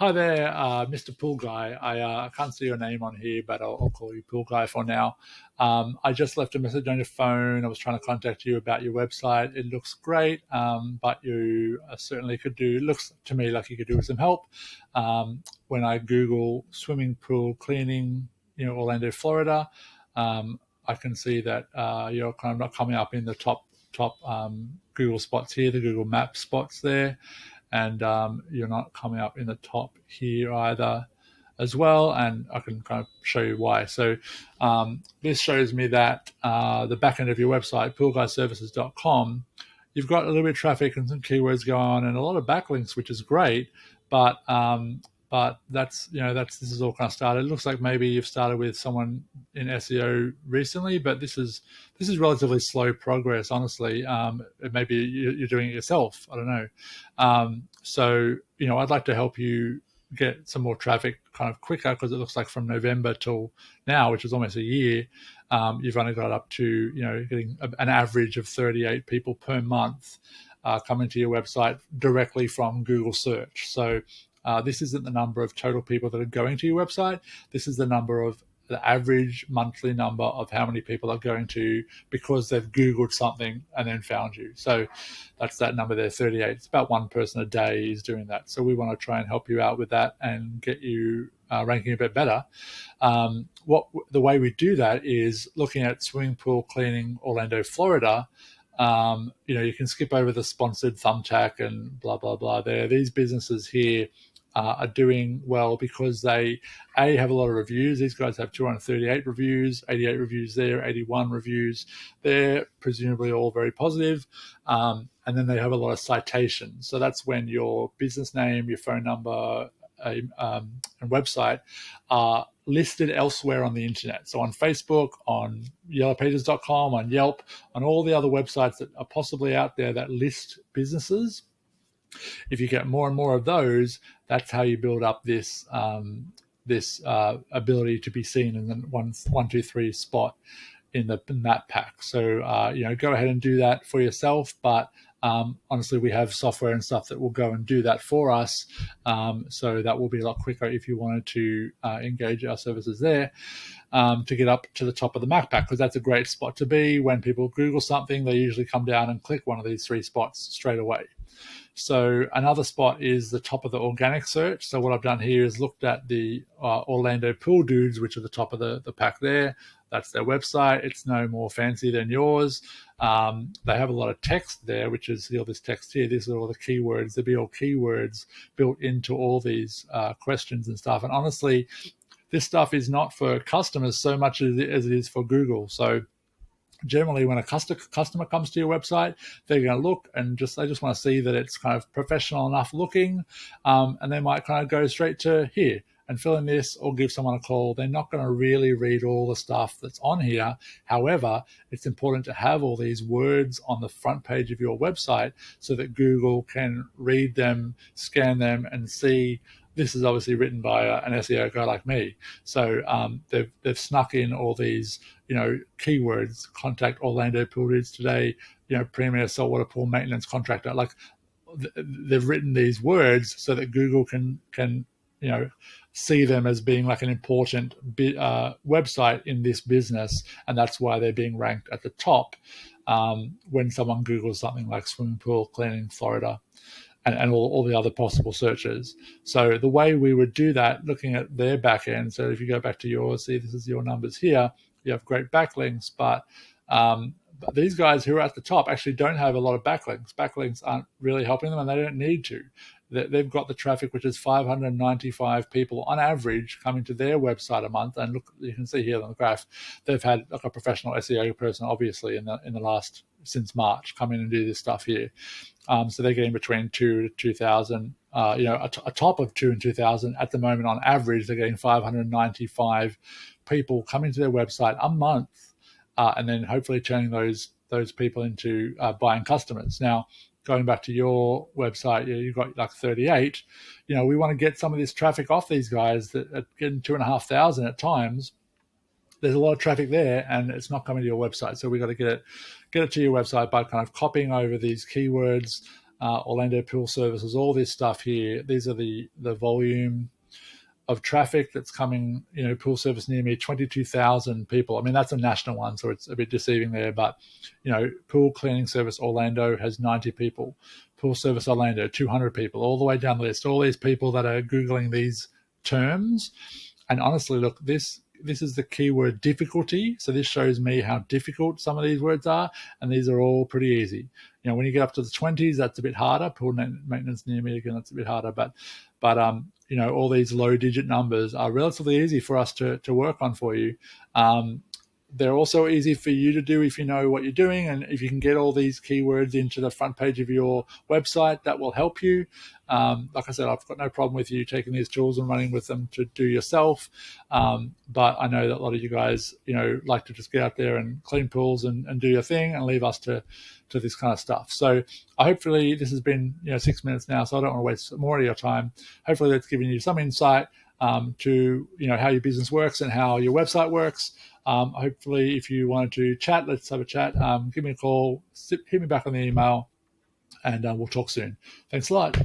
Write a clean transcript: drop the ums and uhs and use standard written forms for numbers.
Hi there, Mr. Pool Guy. I can't see your name on here, but I'll call you Pool Guy for now. I just left a message on your phone. I was trying to contact you about your website. It looks great, but you certainly could do. It looks to me like you could do with some help. When I Google swimming pool cleaning, Orlando, Florida, I can see that you're kind of not coming up in the top Google spots here, the Google Map spots there, and you're not coming up in the top here either as well, and I can kind of show you why. So this shows me that the back end of your website, poolguyservices.com, you've got a little bit of traffic and some keywords going on and a lot of backlinks, which is great, but that's this is all kind of started. It looks like maybe you've started with someone in SEO recently, but this is relatively slow progress, honestly. Maybe you're doing it yourself. I don't know. So I'd like to help you get some more traffic kind of quicker, because it looks like from November till now, which is almost a year, you've only got up to getting an average of 38 people per month coming to your website directly from Google search. So this isn't the number of total people that are going to your website. This is the average monthly number of how many people are going to, because they've Googled something and then found you. So that's that number there, 38. It's about one person a day is doing that. So we want to try and help you out with that and get you ranking a bit better. The way we do that is looking at swimming pool cleaning Orlando, Florida. You can skip over the sponsored thumbtack and blah, blah, blah there. These businesses here are doing well because they have a lot of reviews. These guys have 238 reviews, 88 reviews there, 81 reviews there, presumably all very positive. And then they have a lot of citations. So that's when your business name, your phone number, and website are listed elsewhere on the internet. So on Facebook, on yellowpages.com, on Yelp, on all the other websites that are possibly out there that list businesses. If you get more and more of those, that's how you build up this ability to be seen in the 1, 2, 3 spot in that pack. So go ahead and do that for yourself. But honestly, we have software and stuff that will go and do that for us. So that will be a lot quicker if you wanted to engage our services there to get up to the top of the Mac pack, because that's a great spot to be. When people Google something, they usually come down and click one of these 3 spots straight away. So another spot is the top of the organic search. So what I've done here is looked at the Orlando Pool Dudes, which are the top of the pack there. That's their website. It's no more fancy than yours. They have a lot of text there, which is all this text here. These are all the keywords. There'll be all keywords built into all these questions and stuff. And honestly, this stuff is not for customers so much as it is for Google. So generally, when a customer comes to your website, they're going to look and they just want to see that it's kind of professional enough looking, and they might kind of go straight to here and fill in this or give someone a call. They're not going to really read all the stuff that's on here. However, it's important to have all these words on the front page of your website so that Google can read them, scan them, and see. This is obviously written by an SEO guy like me. So they've snuck in all these, keywords. Contact Orlando Pool Dudes today, premier saltwater pool maintenance contractor. Like they've written these words so that Google can see them as being like an important website in this business, and that's why they're being ranked at the top when someone Googles something like swimming pool cleaning Florida. And all the other possible searches. So the way we would do that, looking at their back end, so if you go back to yours, see this is your numbers here, you have great backlinks, but these guys who are at the top actually don't have a lot of backlinks. Backlinks aren't really helping them, and they don't need to. They've got the traffic, which is 595 people on average coming to their website a month. And look, you can see here on the graph, they've had like a professional SEO person, obviously, in the last since March, come in and do this stuff here. So they're getting between 2 to 2,000, a top of 2 and 2,000 at the moment on average. They're getting 595 people coming to their website a month, and then hopefully turning those people into buying customers. Now, going back to your website, you've got like 38. We want to get some of this traffic off these guys that are getting 2,500 at times. There's a lot of traffic there, and it's not coming to your website. So we've got to get it to your website by kind of copying over these keywords Orlando pool services, all this stuff here. These are the volume of traffic that's coming, pool service near me, 22,000 people. I mean, that's a national one, so it's a bit deceiving there. But, pool cleaning service Orlando has 90 people. Pool service Orlando, 200 people, all the way down the list. All these people that are Googling these terms. And honestly, look, this is the keyword difficulty. So this shows me how difficult some of these words are. And these are all pretty easy. When you get up to the 20s, that's a bit harder. Pool maintenance near me, again, that's a bit harder. But all these low digit numbers are relatively easy for us to work on for you. They're also easy for you to do if you know what you're doing, and if you can get all these keywords into the front page of your website, that will help you. Like I said, I've got no problem with you taking these tools and running with them to do yourself. But I know that a lot of you guys, like to just get out there and clean pools and do your thing and leave us to this kind of stuff. So hopefully this has been 6 minutes now, so I don't want to waste more of your time. Hopefully that's given you some insight to how your business works and how your website works. Hopefully, if you wanted to chat, let's have a chat. Give me a call, hit me back on the email, and we'll talk soon. Thanks a lot.